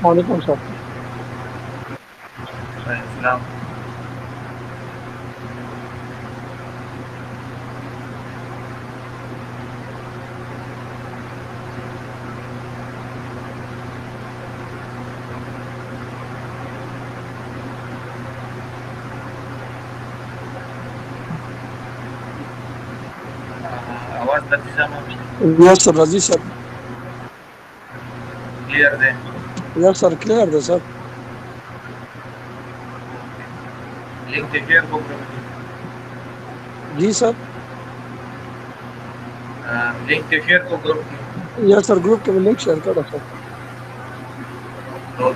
वालेकुम सर। इस्लाम। आवाज़ नतीजा में यस सर, रजी सर। क्लियर है। यस सर, क्लियर है सर। लिंक शेयर को जी सर। लिंक शेयर को ग्रुप की यस सर, ग्रुप के लिंक शेयर करो सर। तो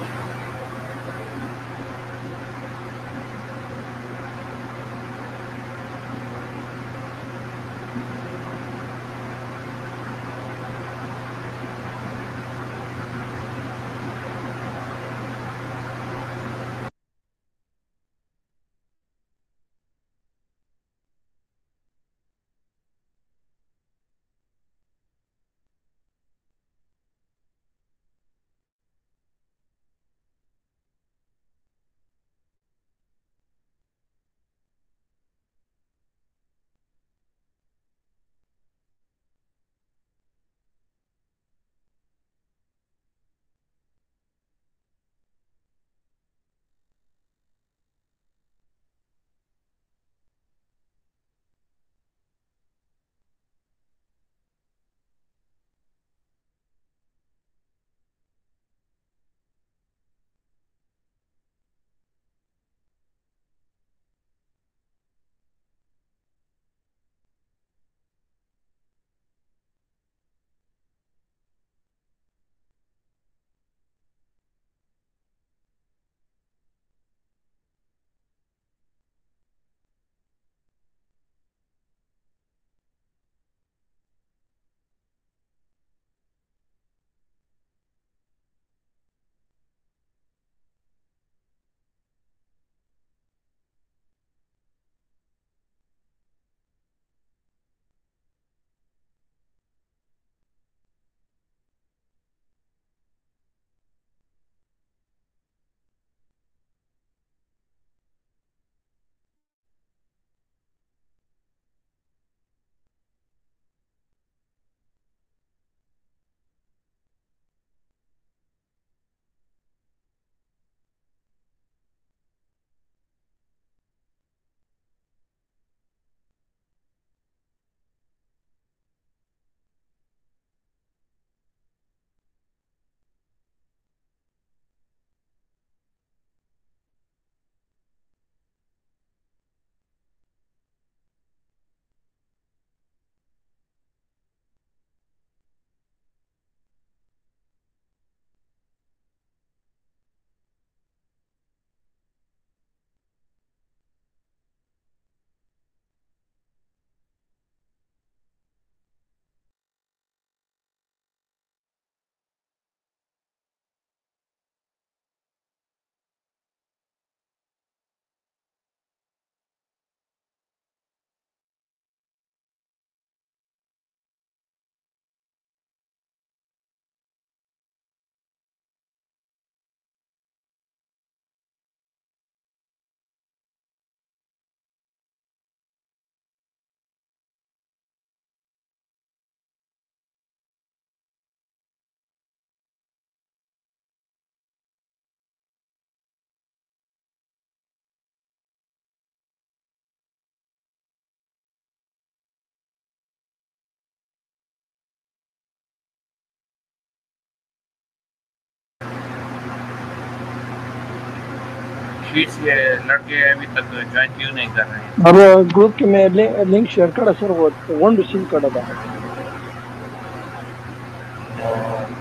शीट्स ये लड़के अभी तक ज्वाइन क्यों नहीं कर रहे हैं? अब ग्रुप के में लिंक शेयर करा सर, वो वन रिसीव करा था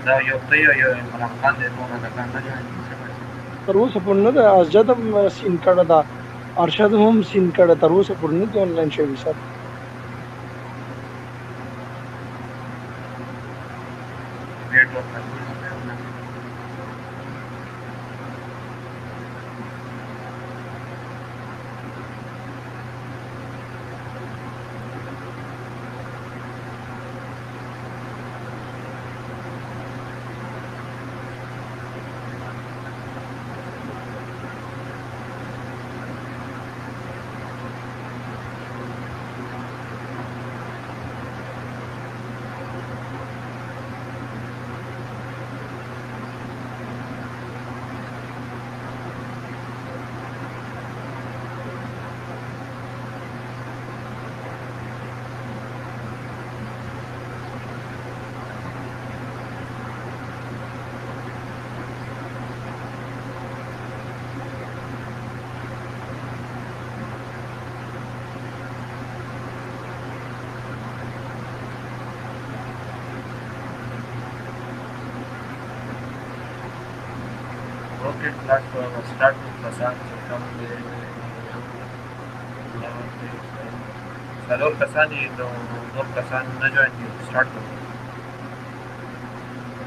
Da yo malam kan de no na kan na join sir. वो सपूर्ण था अजद सीन करा था, अरशद हम सीन करा था। वो सपूर्ण थी ऑनलाइन शेयर सर। वेट और ना rocket flash will start with Kassan to come Salor Kassan is the Nur Kassan na jo start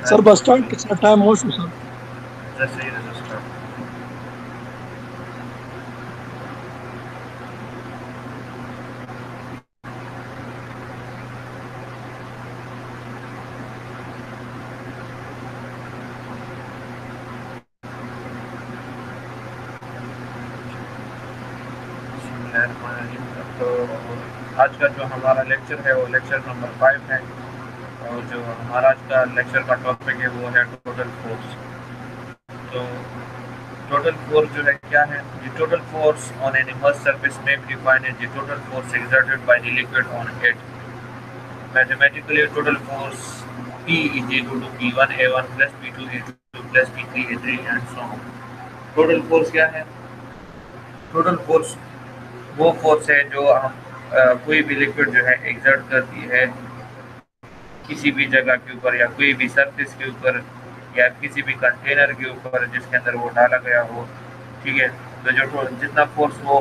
sir bus stop कितना टाइम हो sir just say it is a start. तो आज का जो हमारा lecture है वो लेक्चर नंबर 5 है और जो हमारा आज का लेक्चर का टॉपिक है वो है टोटल फोर्स। तो टोटल फोर्स जो है क्या है? The total force on an immersed surface में be defined as the total force exerted by the liquid on it. Mathematically total force P is equal to P1A1 plus P2A2 plus P3A3 and so on। Total force क्या है? Total force वो force है जो हम कोई भी liquid जो है एक्सर्ट करती है किसी भी जगह के ऊपर या कोई भी सरफेस के ऊपर या किसी भी कंटेनर के ऊपर जिसके अंदर वो डाला गया हो, ठीक है। तो जो जितना फोर्स वो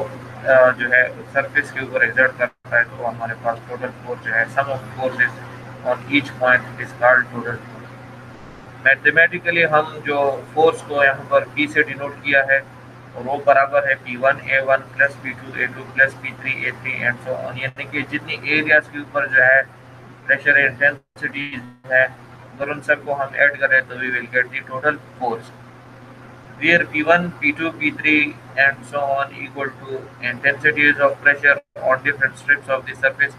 जो है सरफेस के ऊपर एक्सर्ट करता है तो हमारे पास टोटल फोर्स जो है sum of forces on each point is called total force. Mathematically हम जो फोर्स को यहाँ पर P से डिनोट किया है और वो बराबर है P1A1 plus P2A2 plus P3A3 and so on. यानी कि जितनी एरियाज के ऊपर जो है प्रेशर इंटेंसिटी है अगर उन सबको हम ऐड करें तो we will get the total force where P1, P2, P3 and so on equal to intensities of pressure on different strips of the surface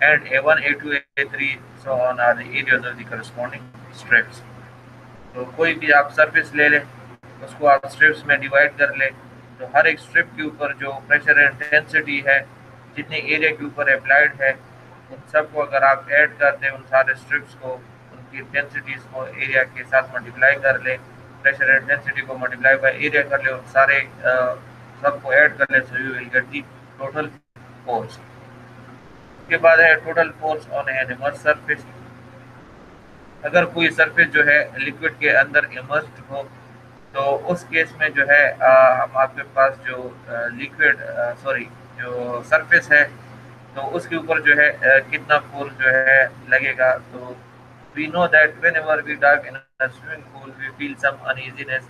and A1, A2, A3 so on are the areas of the corresponding strips। तो कोई भी आप surface ले लें उसको आप strips में divide कर ले तो हर एक स्ट्रिप के ऊपर जो प्रेशर इंटेंसिटी है जितने एरिया के ऊपर अप्लाइड है उन सबको अगर आप ऐड कर दें उन सारे स्ट्रिप्स को उनकी इंटेंसिटीज को एरिया के साथ मल्टीप्लाई कर ले, प्रेशर इंटेंसिटी को मल्टीप्लाई बाय एरिया कर ले, उन सारे सबको ऐड कर ले so you will get the total force. उसके बाद है total force on an immersed surface. अगर कोई सरफेस जो है लिक्विड के अंदर इमर्स्ड हो तो उस केस में जो है हम आपके पास जो लिक्विड जो सरफेस है तो उसके ऊपर जो है कितना फोर्स जो है लगेगा। तो we know that whenever we dive in a swimming pool we feel some uneasiness,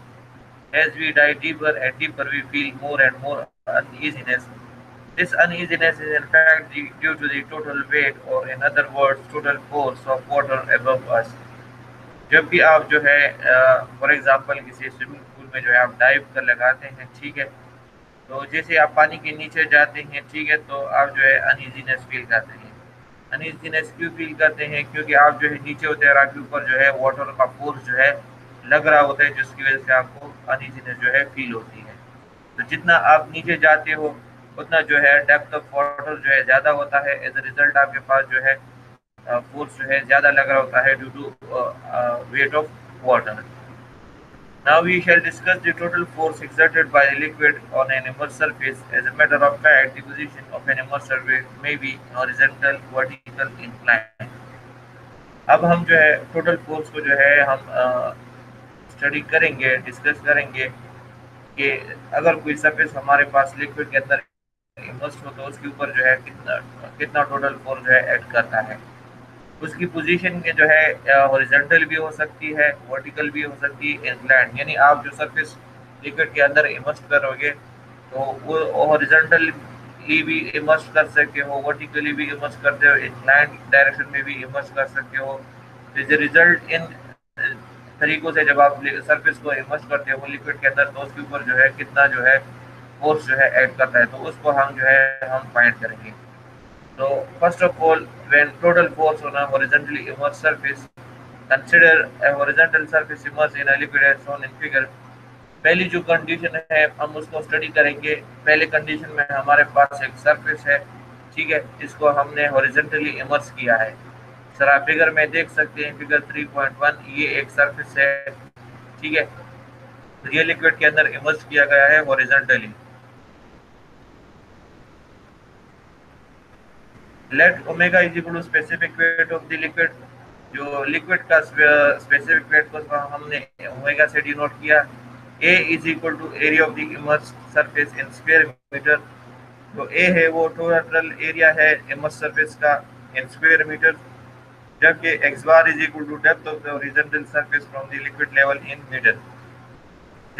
as we dive deeper and deeper we feel more and more uneasiness। This uneasiness is in fact due to the total weight or in other words total force of water above us। जब भी आप जो है for example किसी swimming pool में जो है आप डाइव कर लगाते हैं, ठीक है, तो जैसे आप पानी के नीचे जाते हैं, ठीक है, तो आप जो है अनइजीनेस फील करते हैं। अनइजीनेस क्यों फील करते हैं? क्योंकि आप जो है नीचे होते हैं और आपके ऊपर जो है वाटर का फोर्स जो है लग रहा होता है जिसकी वजह से आपको अनइजीनेस जो है फील होती है। तो जितना आप नीचे जाते हो उतना जो है डेप्थ ऑफ वाटर जो है ज़्यादा होता है, एज अ रिजल्ट आपके पास जो है फोर्स जो है ज़्यादा लग रहा होता है due to weight of water. Now we shall discuss the total force exerted by a liquid on an immersed surface। As a matter of fact, the position of an immersed surface may be horizontal, vertical, inclined। अब हम जो है total force को जो है हम study करेंगे, discuss करेंगे कि अगर कोई सरफेस हमारे पास लिक्विड के अंदर इमर्स्ड हो तो उसके ऊपर जो है कितना टोटल फोर्स जो है ऐड करता है। उसकी पोजीशन के जो है हॉरिजॉन्टल भी हो सकती है, वर्टिकल भी हो सकती है, इंक्लाइंड। यानी आप जो सरफेस लिक्विड के अंदर इमर्स करोगे तो वो हॉरिजॉन्टली भी इमर्स कर सकते हो, वर्टिकली भी इमर्स करते हो, इंक्लाइंड डायरेक्शन में भी इमर्स कर सकते हो। एज ए रिजल्ट इन तरीकों से जब आप सरफेस को इमर्स करते हो लिक्विड के अंदर तो उसके ऊपर जो है कितना जो है फोर्स जो है ऐड करता है, तो उसको हम जो है हम फाइंड करेंगे। So first of all, when total force on a horizontally immersed surface, consider a horizontal surface immersed in a liquid as shown in figure। पहली जो कंडीशन है हम उसको स्टडी करेंगे। पहले कंडीशन में हमारे पास एक सरफेस है, ठीक है, इसको हमने हॉरिजॉन्टली इमर्स किया है। सर आप फिगर में देख सकते हैं, फिगर 3.1 ये एक सरफेस है, ठीक है, ये लिक्विड के अंदर इमर्स किया गया है horizontally. Let omega is equal to specific weight of the liquid. जो लिक्विड का स्पेसिफिक वेट को हमने ओमेगा से डिनोट किया। A is equal to area of the immerse surface in square metre. तो ए है वो टोटल एरिया है इमर्स सरफेस का इन स्क्वायर मीटर, जबकि x bar is equal to depth of the horizontal surface from the liquid level in metre.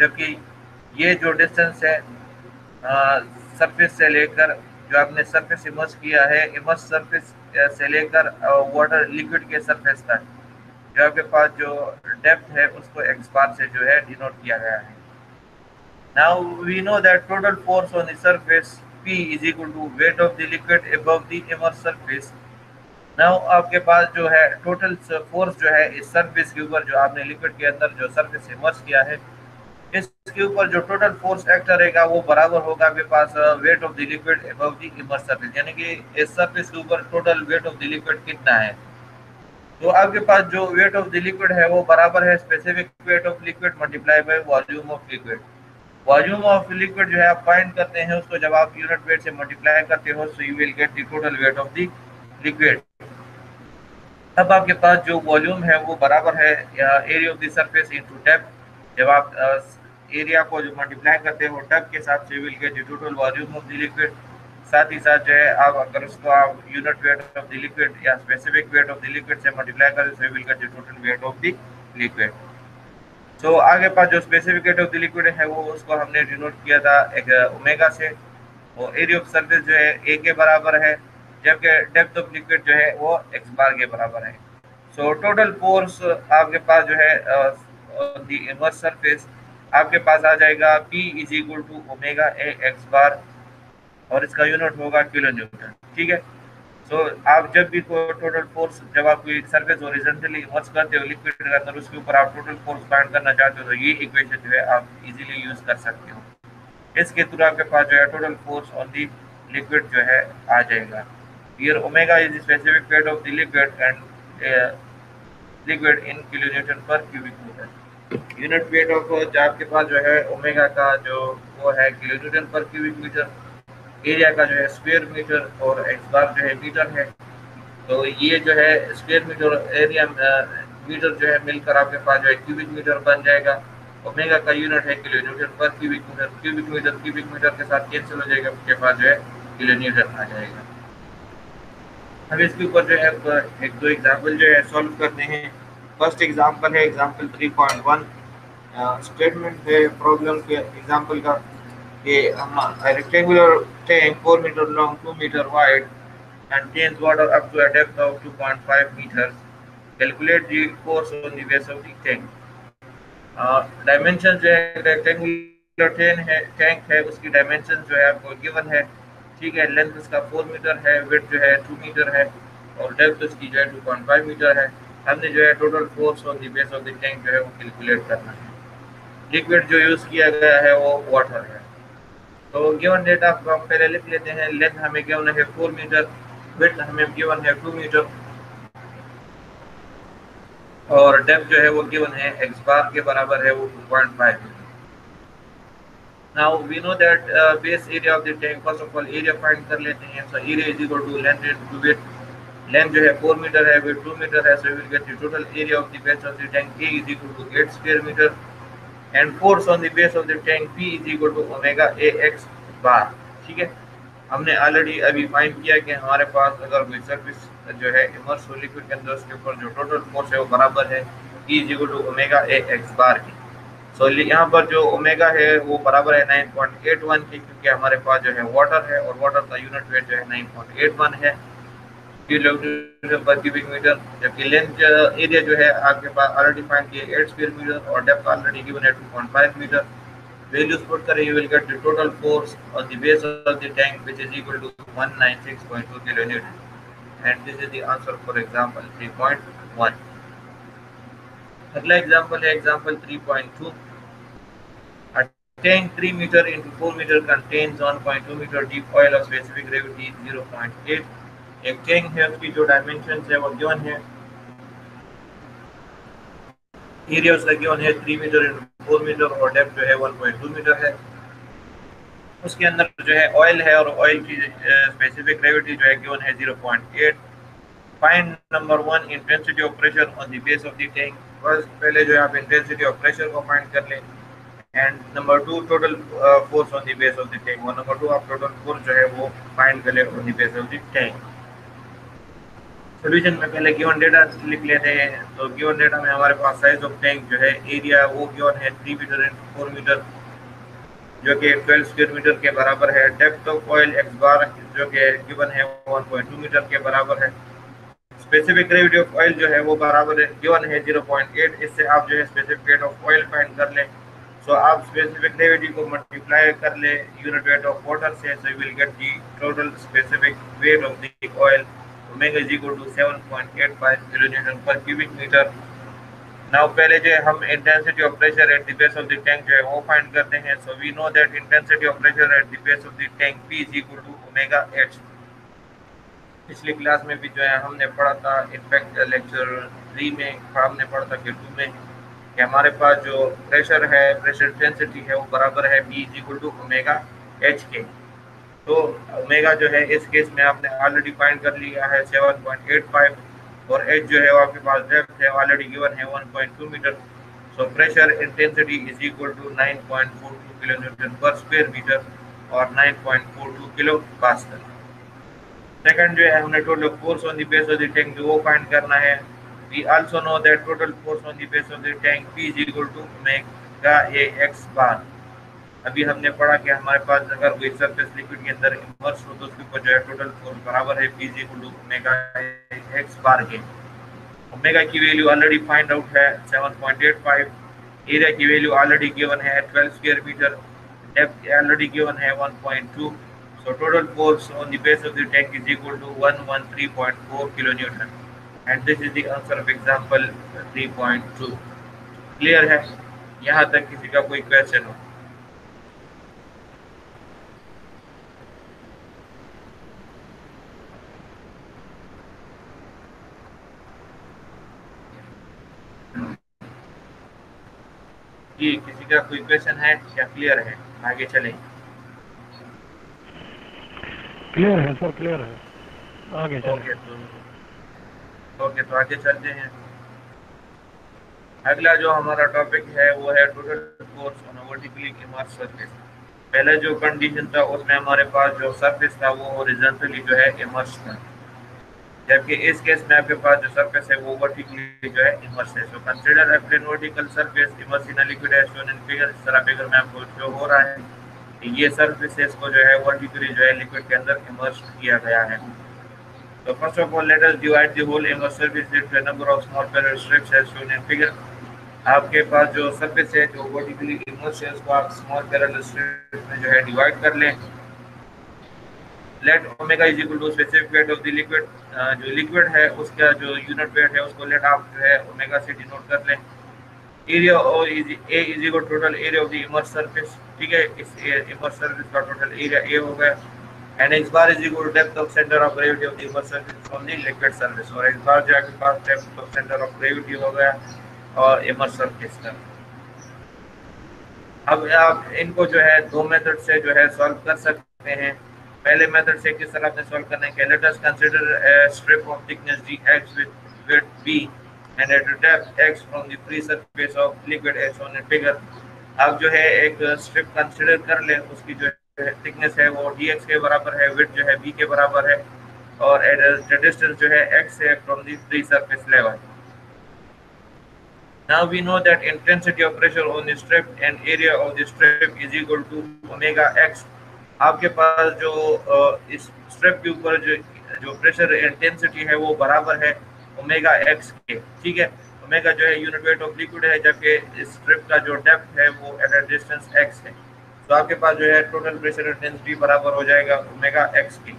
जबकि ये जो distance है सरफेस से लेकर, जो आपने सरफेस इमर्स किया है, इमर्स सरफेस से लेकर वाटर लिक्विड के सरफेस तक जो आपके पास जो डेप्थ है उसको एक्स बार से जो है डिनोट किया गया है। Now we know that total force on the surface P is equal to weight of the liquid above the immerse surface. Now आपके पास जो है टोटल फोर्स जो है इस सरफेस के ऊपर, जो आपने लिक्विड के अंदर जो सरफेस इमर्स किया है, इसके ऊपर जो टोटल फोर्स एक्ट करेगा वो बराबर होगा आपके पास weight of the liquid above the immerse surface, यानी कि इस सरफेस के ऊपर total weight of the liquid कितना है। तो आपके पास जो वेट ऑफ द लिक्विड है वो बराबर है specific weight of liquid multiply by volume of liquid. Volume of liquid जो है आप फाइंड करते हैं, उसको जब आप यूनिट वेट से मल्टीप्लाई करते हो सो you will get the total weight of the liquid. अब आपके पास जो वॉल्यूम है वो बराबर है area of the surface into depth. जब आप एरिया को जो मल्टीप्लाई करते हो डेप्थ के साथ से will get the total volume of the liquid. साथ ही साथ जो है आप अगर उसको आप unit weight of the liquid या specific weight of the liquid से मल्टीप्लाई करें so will get the total weight of the liquid. तो आगे पास जो specific weight of the liquid है वो उसको हमने डिनोट किया था एक ओमेगा से, और एरिया ऑफ सरफेस जो है ए के बराबर है, जबकि डेप्थ ऑफ लिक्विड जो है वो एक्स बार के बराबर है। सो टोटल फोर्स आपके पास जो है द इमर्स सरफेस आपके पास आ जाएगा P is equal to omega A x bar, और इसका यूनिट होगा किलो न्यूटन। ठीक है। सो आप जब भी टोटल फोर्स, जब आप कोई सरफेस हॉरिजॉन्टली इमर्स करते हो लिक्विड के अंदर, उसके ऊपर आप टोटल फोर्स फाइंड करना चाहते हो तो ये इक्वेशन जो है आप इजीली यूज कर सकते हो। इसके थ्रू आपके पास जो है total force on the liquid जो है आ जाएगा। Here omega is specific weight of the liquid and liquid in kilo newton पर cubic metre. Unit weight of आपके पास जो है ओमेगा का जो वो है किलो न्यूटन पर क्यूबिक मीटर, एरिया का जो है स्क्वायर मीटर, और एक्स बार जो है मीटर है। तो ये जो है स्क्वायर मीटर एरिया मीटर जो है मिलकर आपके पास जो है क्यूबिक मीटर बन जाएगा। ओमेगा का यूनिट है किलो न्यूटन पर क्यूबिक मीटर, क्यूबिक मीटर के साथ कैंसिल हो जाएगा, आपके पास जो है किलो न्यूटन आ जाएगा। अब इसके ऊपर जो है एक दो एग्जाम्पल जो है सॉल्व करते हैं। फर्स्ट एग्जाम्पल है एग्जाम्पल 3.1, स्टेटमेंट है प्रॉब्लम के एग्जाम्पल का। ये rectangular tank 4 metre long 2 metre wide contains water up to a depth of 2.5 meters. Calculate the force on the base of the tank. Dimension जो है rectangular tank है उसकी dimension जो है आपको गिवन है। ठीक है। लेंथ उसका 4 मीटर है, विड्थ जो है 2 मीटर है, और डेप्थ उसकी जो है 2.5 मीटर है। हमने जो है total force on the base of the tank जो है वो कैलकुलेट करना है। लिक्विड जो यूज किया गया है वो वाटर है। तो गिवन डेटा को हम पहले लिख लेते हैं। लेंथ हमें गिवन है 4 मीटर, विड्थ हमें गिवन है 2 मीटर, और डेप्थ जो है वो गिवन है एक्स बार के बराबर है वो 2.5 metre. Now we know that base area of the tank, first of all area find कर लेते हैं। So area is equal to length into width. Length जो है 4 मीटर है, विड्थ 2 मीटर है, so we will get the total area of the base of the tank A is equal to 8 square metre, and force on the base of the tank P is equal to omega A x bar. ठीक है। हमने already अभी find किया कि हमारे पास अगर कोई surface जो है इमर्स हो लिक्विड के अंदर, उसके ऊपर जो टोटल फोर्स है वो बराबर है E is equal to omega A x bar की। सो यहाँ पर जो ओमेगा है वो बराबर है 9.81 की, क्योंकि हमारे पास जो है वाटर है और वाटर का यूनिट वेट जो है 9.81 है किलो न्यूटन पर क्यूबिक मीटर। जबकि लेंथ एरिया जो है आपके पास ऑलरेडी फाइंड किया 8 स्क्वायर मीटर, और डेप्थ ऑलरेडी गिवन है 2.5 मीटर। Values put करें, you will get the total force on the base of the tank, which is equal to 196.2 kilonewton, and this is the answer for example 3.1. अगला example है example 3.2। A tank 3 meter into 4 meter contains 1.2 meter deep oil of specific gravity 0.8। एक tank है, उसकी जो dimension है वो given है। Area उसका गिवन है 3 मीटर इंटू 4 मीटर, और डेप्थ जो है 1.2 मीटर है। उसके अंदर जो है ऑयल है, और ऑयल की स्पेसिफिक ग्रेविटी जो है गिवन है 0.8। Find number 1 intensity of pressure on the base of the tank. बस पहले जो है आप इंटेंसिटी ऑफ प्रेशर को फाइंड कर लें। And number 2 total force on the base of the tank, और नंबर 2 आप टोटल फोर्स जो है वो फाइंड कर ले on the base of the tank. Solution में पहले गिवन डेटा लिख लेते हैं। तो गिवन डेटा में हमारे पास साइज ऑफ टैंक जो है, एरिया वो गिवन है 3 मीटर इंटू 4 मीटर जो कि 12 स्क्वायर मीटर के बराबर है। Depth of oil x bar जो कि गिवन है 1.2 मीटर के बराबर है। स्पेसिफिक ग्रेविटी ऑफ ऑयल जो है वो बराबर है गिवन है 0.8। इससे आप जो है specific weight of oil find कर लें। सो आप स्पेसिफिक ग्रेविटी को मल्टीप्लाई कर ले यूनिट वेट ऑफ वाटर से, so you will get the total specific weight of the oil omega is equal to 7.85 kilonewton per cubic metre. Now पहले जो है हम intensity of pressure at the base of the tank जो है वो find करते हैं। So we know that intensity of pressure at the base of the tank P is equal to omega h. पिछली क्लास में भी जो है हमने पढ़ा था, इनफैक्ट लेक्चर 3 में हमने पढ़ा था कि 2 में, कि हमारे पास जो प्रेशर है, प्रेशर इंटेंसिटी है वो बराबर है P is equal to omega h के। तो ओमेगा जो है इस केस में आपने ऑलरेडी फाइंड कर लिया है 7.85, और एच जो है वो आपके पास डेप्थ है ऑलरेडी गिवन है 1.2 metre. So pressure intensity is equal to 9.42 kilo newton पर स्क्वायर मीटर और 9.42 किलो पास्कल। सेकंड जो है हमने total force on the base of the tank जो वो फाइंड करना है। We also know that total force on the base of the tank P is equal to omega A x bar. अभी हमने पढ़ा कि हमारे पास अगर कोई सरफेस लिक्विड के अंदर इमर्स हो तो उसके ऊपर जो है टोटल फोर्स बराबर है P equal to omega x bar के। ओमेगा की वैल्यू ऑलरेडी फाइंड आउट है 7.85, एरिया की वैल्यू ऑलरेडी गिवन है 12 square metre, depth already given है 1.2। So total force on the base of the tank is equal to 113.4 kilo newton, and this is the answer of example 3.2। Clear है? यहाँ तक किसी का कोई question हो? जी, किसी का कोई क्वेश्चन है क्या? क्लियर है? आगे चलें। क्लियर है सर, क्लियर है, आगे चलें। ओके, तो आगे चलते हैं। अगला जो हमारा टॉपिक है वो है total force on a vertically immersed surface. पहले जो कंडीशन था उसमें हमारे पास जो सरफेस था वो हॉरिजॉन्टली जो है इमर्स्ड था, जबकि इस केस में आपके पास जो सरफेस है वो वर्टिकली जो है इमर्स्ड है। So consider a plane vertical surface immersed in a liquid as shown in figure. इस तरह फिगर में आपको शो हो रहा है कि ये सरफेसेस को जो है वर्टिकली जो है लिक्विड के अंदर इमर्स्ड किया गया है। तो first of all let us divide the whole immersed surface into a number of small parallel strips as shown in figure. आपके पास जो सरफेस है जो वर्टिकली इमर्स्ड है उसको आप स्मॉल पैरेलल स्ट्रिप्स में जो है डिवाइड कर लें। Let omega is equal to specific weight of the liquid. जो लिक्विड है उसका जो यूनिट वेट है उसको लेट आप जो है ओमेगा से डिनोट कर लें। एरिया और A is equal total area of the immersed surface. ठीक है, इस इमर्स्ड सरफेस का टोटल एरिया ए हो गया। And x bar is equal to depth of centre of gravity of the immersed surface from the liquid surface. और x bar जो आपके पास depth of centre of gravity हो गया और इमर्स्ड सरफेस का। अब आप इनको जो है दो मेथड से जो है सॉल्व कर सकते हैं। पहले मेथड से किस तरह से सॉल्व करने के, let us consider a strip of thickness dx with width b and at depth x from the free surface of liquid as shown in figure. आप जो है एक स्ट्रिप कंसीडर कर लें, उसकी जो थिकनेस है वो dx के बराबर है, विड्थ जो है b के बराबर है, और एट डिस्टेंस जो है x है from the free surface level. Now we know that intensity of pressure on the strip and area of the strip is equal to omega x। आपके पास जो इस स्ट्रिप के ऊपर जो प्रेशर इंटेंसिटी है वो बराबर है ओमेगा एक्स के। ठीक है, ओमेगा जो है यूनिट वेट ऑफ लिक्विड है, जबकि इस स्ट्रिप का जो डेप्थ है वो एट अ डिस्टेंस एक्स है। तो आपके पास जो है टोटल प्रेशर इंटेंसिटी बराबर हो जाएगा ओमेगा एक्स की,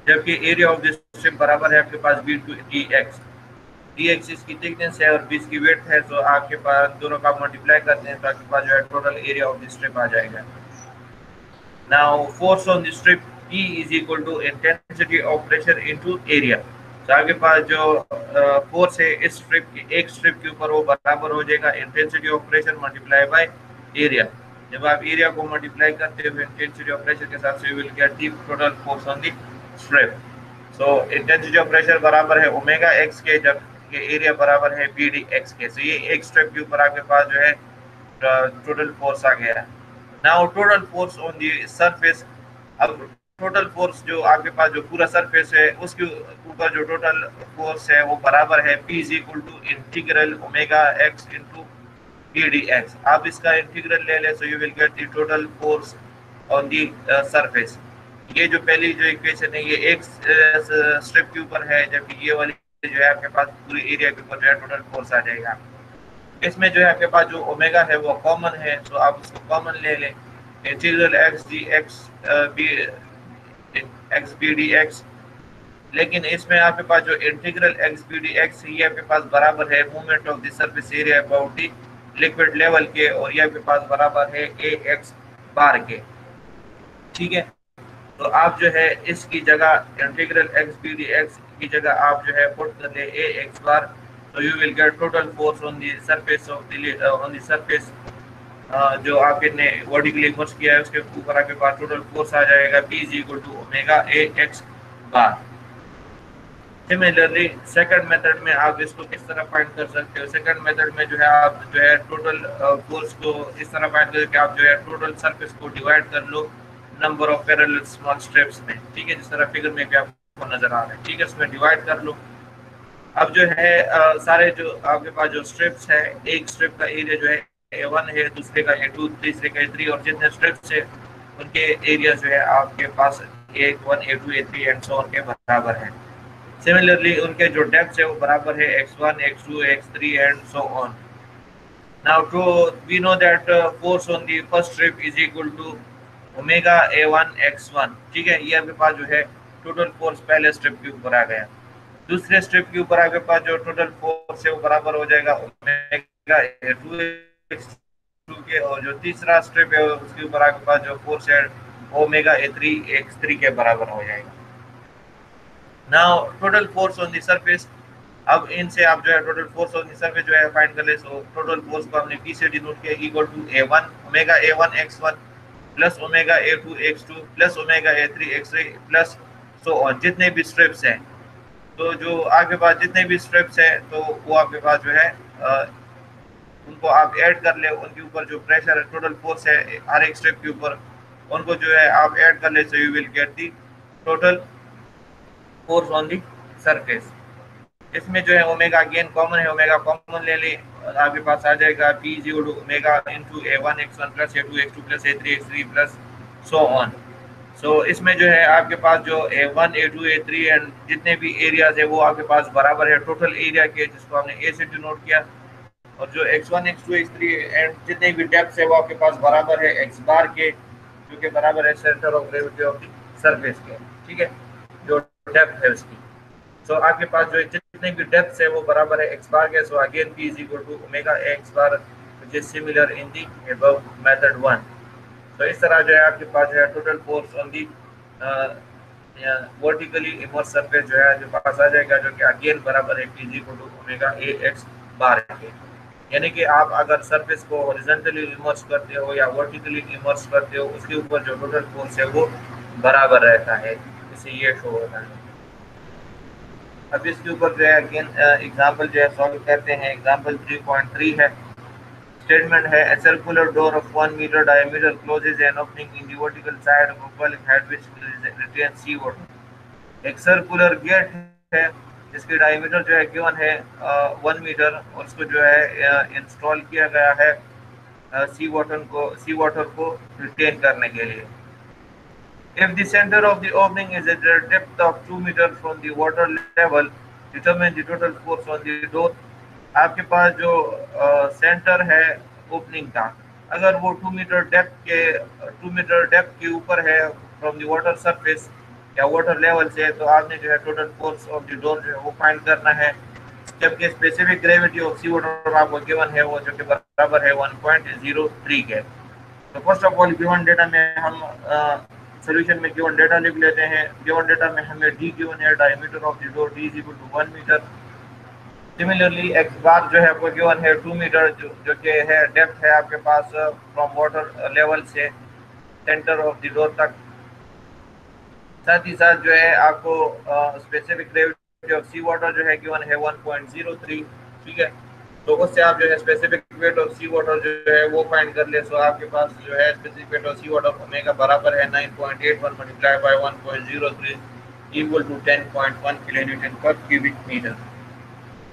जबकि एरिया ऑफ द स्ट्रिप बराबर है आपके पास b to d x. dx इसकी थिकनेस है और b इसकी विड्थ है। तो आपके पास दोनों का मल्टीप्लाई करते हैं तो आपके पास जो है total area of the strip आ जाएगा। Now force on the strip P is equal to intensity of pressure into area. तो आपके पास जो फोर्स है इस स्ट्रिप की, एक स्ट्रिप के ऊपर वो बराबर हो जाएगा intensity of pressure multiply by area. जब आप एरिया को मल्टीप्लाई करते हो इंटेंसिटी ऑफ प्रेशर के साथ, you will get the total force on the strip. So intensity of pressure बराबर है ओमेगा एक्स के, जब ये एरिया बराबर है बी डी एक्स के। तो ये एक स्ट्रिप के ऊपर आपके पास जो है टोटल फोर्स आ गया। Now total force on the surface. अब टोटल फोर्स जो आपके पास जो पूरा सरफेस है उसके ऊपर जो टोटल फोर्स है वो बराबर है P is equal to integral omega x into p d x. आप इसका इंटीग्रल ले लें, so you will get the total force on the surface. ये जो पहली जो इक्वेशन है ये एक स्ट्रिप के ऊपर है, जबकि ये वाली जो है आपके पास पूरी एरिया के ऊपर जो है टोटल फोर्स आ जाएगा। इसमें जो है आपके पास जो ओमेगा है वो कॉमन है, तो आप उसको कॉमन ले लें। Integral x d x b x b D x. लेकिन इसमें आपके पास जो integral x b D x ये आपके पास बराबर है movement of the surface area about the liquid level के, और ये आपके पास बराबर है ए एक्स बार के। ठीक है, तो आप जो है इसकी जगह integral x b D x की जगह आप जो है पुट कर ले ए एक्स बार, तो you will get total force on the surface of the surface जो आपने वर्टिकली इमर्ज किया है उसके ऊपर आपके पास टोटल फोर्स आ जाएगा P is equal to omega A x bar. Similarly second method में आप इसको किस तरह फाइंड कर सकते हो? सेकंड मेथड में जो है आप जो है टोटल फोर्स को इस तरह फाइंड करके आप जो है टोटल सरफेस को डिवाइड कर लो number of parallel small strips में। ठीक है, जिस तरह फिगर में भी आपको नजर आ रहा है। ठीक है, इसमें डिवाइड कर लो। अब जो है सारे जो आपके पास जो स्ट्रिप्स है, एक स्ट्रिप का एरिया जो है A1 है, दूसरे का A2, तीसरे का A3, और जितने स्ट्रिप्स है उनके एरिया जो है आपके पास A1, A2, A3 and so on के बराबर है। सिमिलरली उनके जो डेप्थ है वो बराबर है x1, x2, x3 and so on. Now to we know that force on the first strip is equal to omega A1 x1। ठीक है, ये आपके पास जो है टोटल फोर्स पहले स्ट्रिप के ऊपर आ गया। दूसरे स्ट्रिप के ऊपर आपके पास जो टोटल फोर्स है वो बराबर हो जाएगा ओमेगा A2 x2 के, और जो तीसरा स्ट्रिप है उसके ऊपर आपके पास जो फोर्स है ओमेगा A3 x3 के बराबर हो जाएगा। Now total force on the surface. अब इनसे आप जो है total force on the surface जो है फाइंड कर ले। सो टोटल फोर्स को हमने P से डिनोट किया equal to A1 omega A1 x1 plus omega A2 x2 plus omega A3 x3 plus so on, जितने भी स्ट्रिप्स हैं। तो जो आपके पास जितने भी स्ट्रिप्स हैं तो वो आपके पास जो है उनको आप ऐड कर ले, उनके ऊपर जो प्रेशर है टोटल फोर्स है हर एक स्ट्रिप के ऊपर उनको जो है आप ऐड कर ले, so you will get the total force on the surface. इसमें जो है ओमेगा अगेन कॉमन है, ओमेगा कॉमन ले ले, आपके पास आ जाएगा P is equal to omega into A1 x1 plus A2 x2 plus A3 x3 plus so on. So इसमें जो है आपके पास जो A1 A2 A3 एंड जितने भी एरियाज है वो आपके पास बराबर है टोटल एरिया के, जिसको हमने A से डिनोट किया। और जो x1 x2 x3 एंड जितने भी डेप्थ है वो आपके पास बराबर है x बार के, जो कि बराबर है centre of gravity of the surface के। ठीक है, जो डेप्थ है उसकी। सो आपके पास जो जितने भी डेप्थ है वो बराबर है x बार के। So again P is equal to omega x bar which is similar in the above method 1। तो इस तरह जो है आपके पास जो है total force on the vertically immerse surface जो है जो पास आ जाएगा, जो कि अगेन बराबर है P is equal to omega ax bar के। यानी कि आप अगर सरफेस को हॉरिजॉन्टली इमर्स करते हो या वर्टिकली इमर्स करते हो उसके ऊपर जो टोटल फोर्स है वो बराबर रहता है। इसे ये शो होता है। अब इसके ऊपर जो है अगेन एग्जांपल जो है सॉल्व करते हैं। एग्जांपल 3.3 है। स्टेटमेंट है a circular door of 1 meter diameter closes an opening in the vertical side of a bulk head which retains seawater। एक सर्कुलर गेट है जिसकी डायमीटर जो है गिवन है 1 मीटर, और उसको जो है इंस्टॉल किया गया है सी वाटर को रिटेन करने के लिए। If the center of the opening is at a depth of 2 meters from the water level, determine the total force on the door। आपके पास जो सेंटर है ओपनिंग का, अगर वो 2 मीटर डेप्थ के ऊपर है फ्रॉम द वाटर सरफेस या वाटर लेवल से, तो आपने जो है total force of the door जो है वो फाइंड करना है। जबकि specific gravity of sea water आपको गिवन है वो जो कि बराबर है 1.03 के। तो first of all given data में हम सॉल्यूशन में गिवन डेटा लिख लेते हैं। गिवन डेटा में हमें डी गिवन है, diameter of the door D is equal to 1 metre. Similarly x bar जो है आपको गिवन है 2 मीटर, जो कि है डेप्थ है आपके पास फ्रॉम वाटर लेवल से सेंटर ऑफ द डोर तक। साथ ही साथ जो है आपको specific gravity of sea water जो है गिवन है 1.03। ठीक है, तो उससे आप जो है specific weight of sea water जो है वो फाइंड कर ले। सो आपके पास जो है specific weight of sea water omega बराबर है 9.81 multiply by 1.03 equal to 10.1 kilonewton per cubic metre.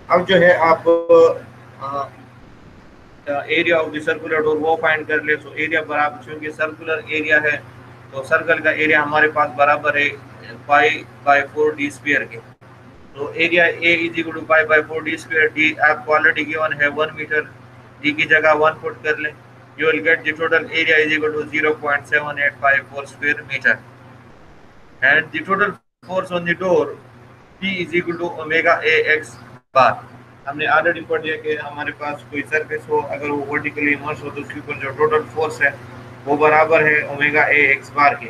अब जो है आप area of the circular door वो फाइंड कर ले। सो एरिया बराबर, क्योंकि सर्कुलर एरिया है तो सर्कल का एरिया हमारे पास बराबर है पाई बाय 4 डी स्क्वायर के। तो area a is equal to pi by 4 d square. D आपको ऑलरेडी गिवन है 1 मीटर, डी की जगह 1 फुट कर लें। You will get the total area is equal to 0.7854 square metre and the total force on the door P is equal to omega A x bar. हमने already पढ़ दिया कि हमारे पास कोई सरफेस हो, अगर वो वर्टिकली इमर्स हो तो उसके ऊपर जो टोटल फोर्स है वो बराबर है ओमेगा ए एक्स बार के।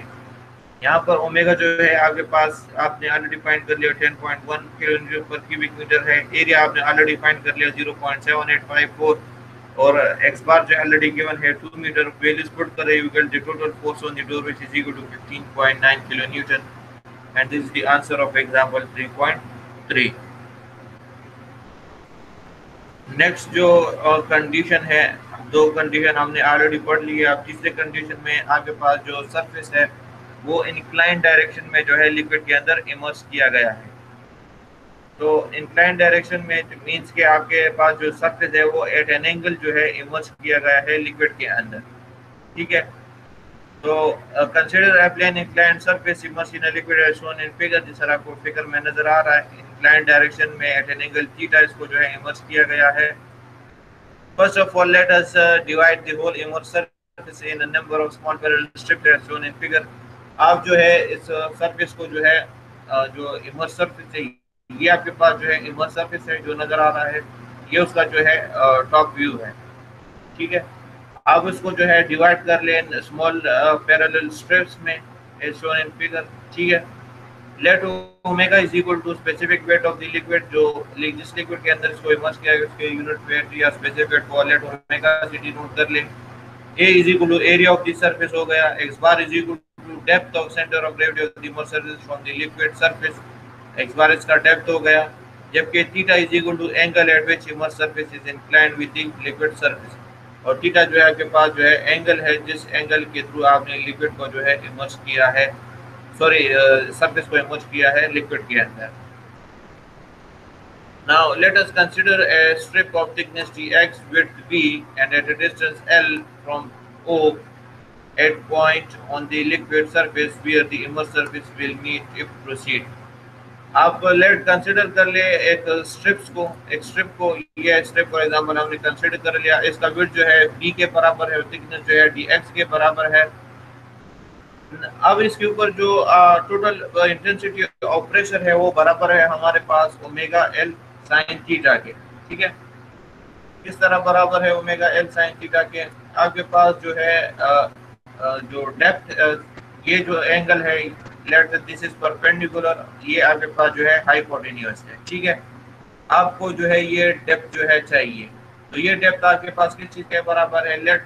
यहाँ पर ओमेगा जो है आपके पास आपने ऑलरेडी फाइंड कर लिया 10.1 किलोन्यूटन पर क्यूबिक मीटर है। एरिया आपने ऑलरेडी फाइंड कर लिया 0.7854 और एक्स बार जो ऑलरेडी गिवन है 2 मीटर। वैल्यूज पुट करें you get the total force on the door which is equal to 15.9 kilonewton and this is the answer of example 3.3। Next जो condition है, दो condition हमने ऑलरेडी पढ़ ली है। अब तीसरे कंडीशन में आपके पास जो सरफेस है वो इंक्लाइन डायरेक्शन में जो है लिक्विड के अंदर इमर्स किया गया है। तो इंक्लाइन डायरेक्शन में मींस के आपके पास जो सरफेस है वो एट एन एंगल जो है इमर्स किया गया है लिक्विड के अंदर, ठीक है। तो consider a plane inclined surface immersed in a liquid as shown in figure. जिस तरह आपको फिगर में नजर आ रहा है इंक्लाइंड डायरेक्शन में एट एन एंगल थीटा इसको जो है इमर्स किया गया है। First of all let us divide the whole immerse surface in a number of small parallel strips as shown in figure. आप जो है इस सरफेस को जो है जो इमर्स सरफेस है ये आपके पास जो है इमर्स सरफेस है जो नजर आ रहा है, ये उसका जो है टॉप व्यू है, ठीक है। आप इसको जो है डिवाइड कर लें स्मॉल पैरेलल स्ट्रिप्स में एज शोन इन फिगर, ठीक है। Let omega is equal to specific weight of the liquid, जो जिस लिक्विड के अंदर इसको इमर्स किया गया उसके यूनिट वेट या स्पेसिफिक वेट को लेट ओमेगा से डिनोट कर लें। A is equal to area of the surface हो गया, x bar is equal to depth of centre of gravity of the immerse surface from the liquid surface, x bar इसका depth हो गया। जबकि theta is equal to angle at which immerse surface is inclined with the liquid surface, और theta जो है आपके पास जो है एंगल है जिस एंगल के थ्रू आपने लिक्विड को जो है इमर्स किया है, सॉरी सरफेस को इमर्स किया है लिक्विड के अंदर। Now let us consider a strip of thickness dx width b and at a distance l from O at point on the liquid surface where the immersed surface will meet if proceed। आप late consider कर ले एक strips को, एक strip को, ये strip for example हमने consider कर लिया, इसका विड्थ जो है b के बराबर है, थिकनेस जो है dx के बराबर है। अब इसके ऊपर जो टोटल इंटेंसिटी ऑफ प्रेशर है वो बराबर है हमारे पास ओमेगा एल साइन थीटा के, ठीक है। किस तरह बराबर है ओमेगा एल साइन थीटा के? आपके पास जो है जो डेप्थ ये जो एंगल है लेट दिस इज परपेंडिकुलर, ये आपके पास जो है हाइपोटेन्यूस है, ठीक है। आपको जो है ये डेप्थ जो है चाहिए, तो ये डेप्थ आपके पास किस चीज के बराबर है? Let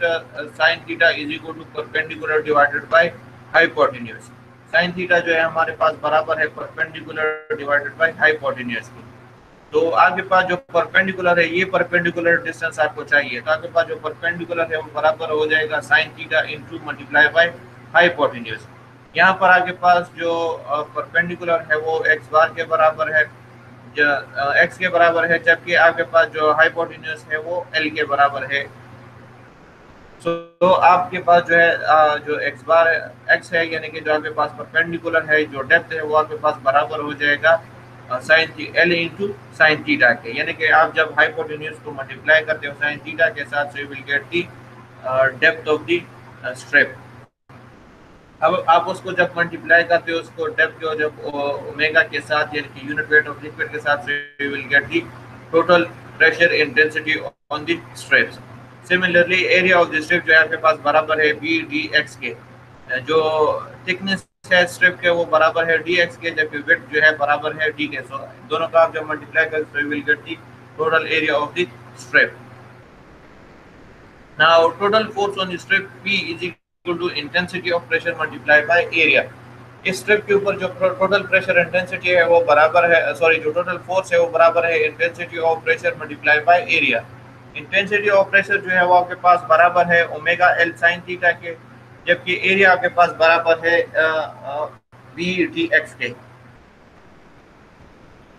sine theta is equal to perpendicular divided by hypotenuse. Sine theta जो है हमारे पास बराबर है परपेंडिकुलर डिवाइडेड बाय हाइपोटेन्यूस की। तो आपके पास जो परपेंडिकुलर है ये परपेंडिकुलर डिस्टेंस आपको चाहिए, तो आपके पास जो परपेंडिकुलर है वो बराबर हो जाएगा sine theta into multiply by hypotenuse. यहाँ पर आपके पास जो परपेंडिकुलर है वो एक्स बार के बराबर है, एक्स के बराबर है, जबकि आपके पास जो हाइपोटेन्यूस है वो एल के बराबर है। तो आपके पास जो है जो एक्स बार एक्स है यानी कि जो आपके पास परपेंडिकुलर है, जो डेप्थ है वो आपके पास बराबर हो जाएगा sine L into sine theta के, यानी कि आप जब हाइपोटेन्यूस को मल्टीप्लाई करते हो साइन थीटा के साथ, सो you will get the depth of the strip. अब आप उसको जब मल्टीप्लाई करते हो उसको डेप्थ को जब ओमेगा के साथ यानी कि यूनिट वेट ऑफ लिक्विड के साथ, सो you will get the total pressure intensity on the strips. Similarly area of the strip जो है आपके पास बराबर है बी डी एक्स के, जो थिकनेस है स्ट्रिप के वो बराबर है डी एक्स के, जबकि विड्थ जो है बराबर है डी के। सो दोनों का आप जब मल्टीप्लाई करें तो you will get the total area of the strip. Now total force on the strip P is equal to intensity of pressure multiply by area. इस स्ट्रिप के ऊपर जो टोटल प्रेशर इंटेंसिटी है वो बराबर है, सॉरी जो टोटल फोर्स है वो बराबर है intensity of pressure multiply by area. Intensity of pressure जो है वो आपके पास बराबर है ओमेगा एल साइन थीटा के, जबकि एरिया आपके पास बराबर है बी डी एक्स के।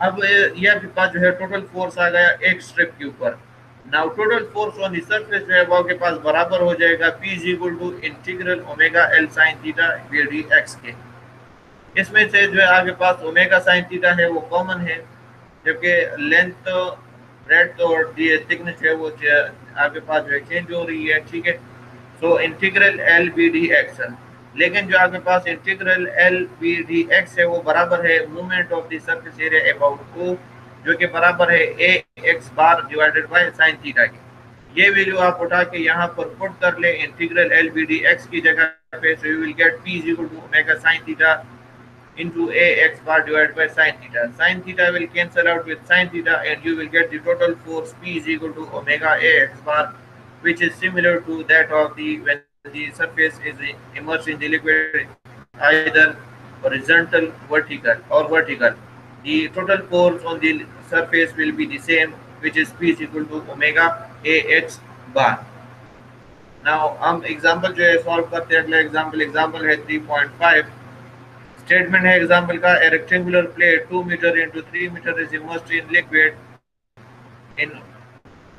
अब ये आपके पास जो है टोटल फोर्स आ गया एक स्ट्रिप के ऊपर। Now total force on the surface जो है वो आपके पास बराबर हो जाएगा P is equal to integral omega L sine theta B D X के। इसमें से जो है आपके पास ओमेगा साइन थीटा है वो कॉमन है, जबकि लेंथ ब्रेड्थ और थिकनेस है वो आपके पास जो है चेंज हो रही है, ठीक है। So integral L B D x, लेकिन जो आपके पास integral L B D x है वो बराबर है movement of the surface area about O, जो कि बराबर है A x bar divided by sine theta की। ये वैल्यू आप उठा के यहाँ पर पुट कर ले integral L B D x की जगह पे, so you will get P is equal to omega sine theta into ax bar divided by sin theta. Sin theta will cancel out with sin theta and you will get the total force P is equal to omega ax bar, which is similar to that of the when the surface is immersed in the liquid, either horizontal, vertical or vertical. The total force on the surface will be the same, which is P is equal to omega ax bar. Now हम example जो है solve करते हैं। अगला example है 3.5। Statement है example का, a rectangular plate 2 metre into 3 metre is immersed in liquid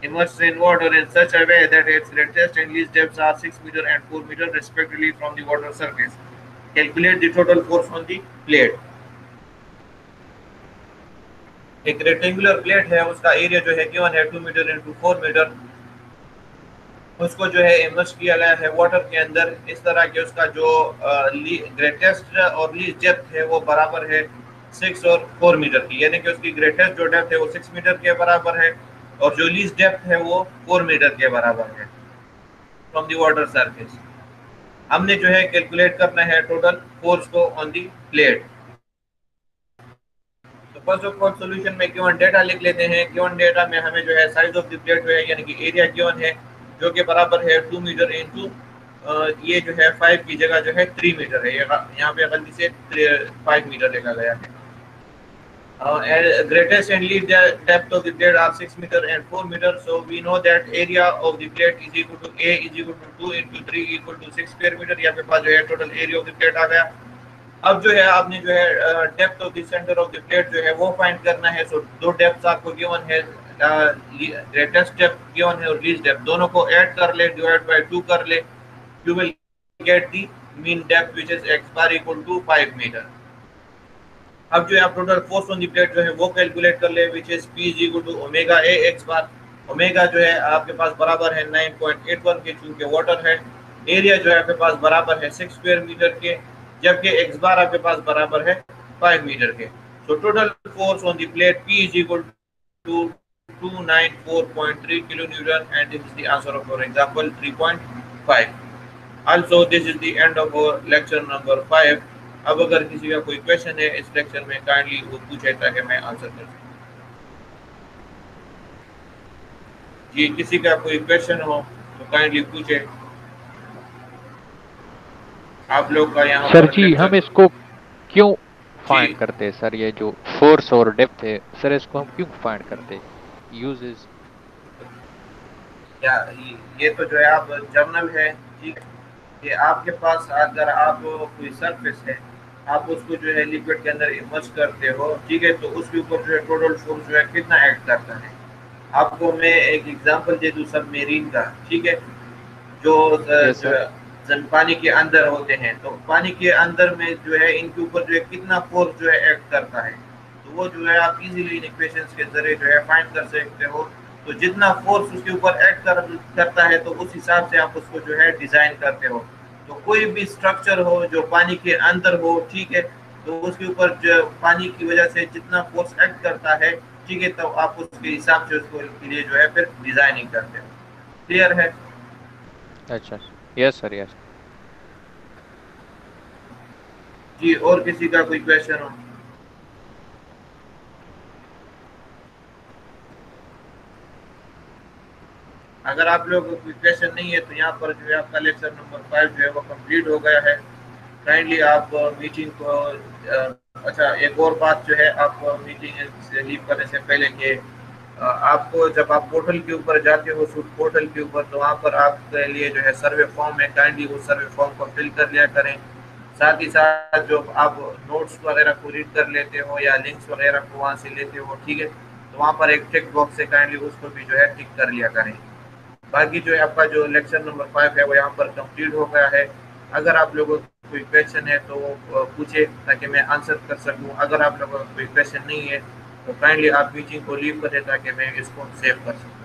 immersed in water in such a way that its greatest and least depths are 6 meter and 4 meter respectively from the water surface. Calculate the total force on the plate. एक rectangular plate है, उसका area जो है given है 2 metre into 4 metre, उसको जो है immerse किया गया है वाटर के अंदर इस तरह के उसका जो ग्रेटेस्ट और लीस्ट डेप्थ है वो बराबर है 6 और 4 मीटर की, यानी कि उसकी ग्रेटेस्ट जो डेप्थ है वो 6 मीटर के बराबर है और जो लीस्ट डेप्थ है वो 4 मीटर के बराबर है फ्रॉम द वाटर सरफेस। हमने जो है कैलकुलेट करना है टोटल फोर्स को ऑन दी प्लेट। तो फर्स्ट ऑफ ऑल सॉल्यूशन में गिवन डेटा लिख लेते हैं। गिवन डेटा में हमें जो है साइज ऑफ द प्लेट जो है यानी कि एरिया गिवन है जो कि बराबर है 2 मीटर इंटू ये जो है 5 की जगह जो है 3 मीटर है, यहाँ पे गलती से 5 मीटर लिखा गया है। Greatest and least depth of the plate are 6 meter and 4 meter, so we know that area of the plate is equal to A is equal to 2 into 3 equal to 6 square meter। यहाँ पे पास जो है total area of the plate आ गया। अब जो है आपने जो है depth of the centre of the plate जो है वो फाइंड करना है। सो दो डेप्थ आपको गिवन है, ग्रेटेस्ट डेप्थ गिवन है और लीस्ट डेप्थ, दोनों को ऐड कर ले, डिवाइड बाय 2 कर ले, you will get the mean depth which is x bar equal to 5 metre. अब जो है आप total force on the plate जो है वो कैलकुलेट कर ले which is p is equal to omega a x bar. Omega जो है आपके पास बराबर है 9.81 के, चूंकि वाटर है। एरिया जो है आपके पास बराबर है 6 स्क्वायर मीटर के, जबकि x बार आपके पास बराबर है 5 मीटर के। So total force on the plate p is equal to 294.3 kilonewton and this is the answer of our example 3.5. Also this is the end of our lecture number 5. अब अगर किसी का कोई क्वेश्चन है इस लेक्चर में kindly वो पूछे ताकि मैं आंसर कर सकूं। जी किसी का कोई क्वेश्चन हो तो काइंडली पूछे। आप लोग का यहाँ सर जी हम इसको क्यों फाइंड करते हैं सर, ये जो फोर्स और डेप्थ है सर इसको हम क्यों फाइंड करते हैं, यूजेस? या ये तो जो है आप जर्नल है, ठीक है। ये आपके पास अगर आप कोई सरफेस है आप उसको जो है लिक्विड के अंदर इमर्स करते हो, ठीक है, तो उसके ऊपर जो है टोटल फोर्स जो है कितना एक्ट करता है। आपको मैं एक एग्जांपल दे दूं सबमरीन का, ठीक है, जो पानी के अंदर होते हैं, तो पानी के अंदर में जो है इनके ऊपर जो है कितना फोर्स जो है एक्ट करता है, तो वो जो है आप इजीली इन इक्वेशंस के जरिए जो है फाइंड कर सकते हो। तो जितना फोर्स उसके ऊपर एक्ट करता है तो उस हिसाब से आप उसको जो है डिजाइन करते हो। तो कोई भी स्ट्रक्चर हो जो पानी के अंदर हो, ठीक है, तो उसके ऊपर जो पानी की वजह से जितना फोर्स एक्ट करता है, ठीक है, तो आप उसके हिसाब से उसको के लिए जो है फिर डिजाइनिंग करते हो। क्लियर है? अच्छा, यस सर, यस जी। और किसी का कोई क्वेश्चन हो? अगर आप लोग को कोई क्वेश्चन नहीं है तो यहाँ पर जो है आपका लेक्चर नंबर 5 जो है वो कंप्लीट हो गया है। काइंडली आप मीटिंग को अच्छा एक और बात जो है, आप मीटिंग से लीव करने से पहले कि आपको जब आप पोर्टल के ऊपर जाते हो सूट पोर्टल के ऊपर, तो वहाँ पर आपके लिए जो है सर्वे फॉर्म है, काइंडली उस सर्वे फॉर्म को फिल कर लिया करें। साथ ही साथ जो आप नोट्स वगैरह को रीड कर लेते हो या लिंक्स वगैरह को वहाँ से लेते हो, ठीक है, तो वहाँ पर एक टिक बॉक्स है, काइंडली उसको भी जो है टिक कर लिया करें। बाकी जो है आपका जो लेक्चर नंबर 5 है वो यहाँ पर कंप्लीट हो गया है। अगर आप लोगों को कोई क्वेश्चन है तो वो पूछे ताकि मैं आंसर कर सकूँ। अगर आप लोगों को कोई क्वेश्चन नहीं है तो काइंडली आप मीटिंग को लीव करें ताकि मैं इसको सेव कर सकूँ।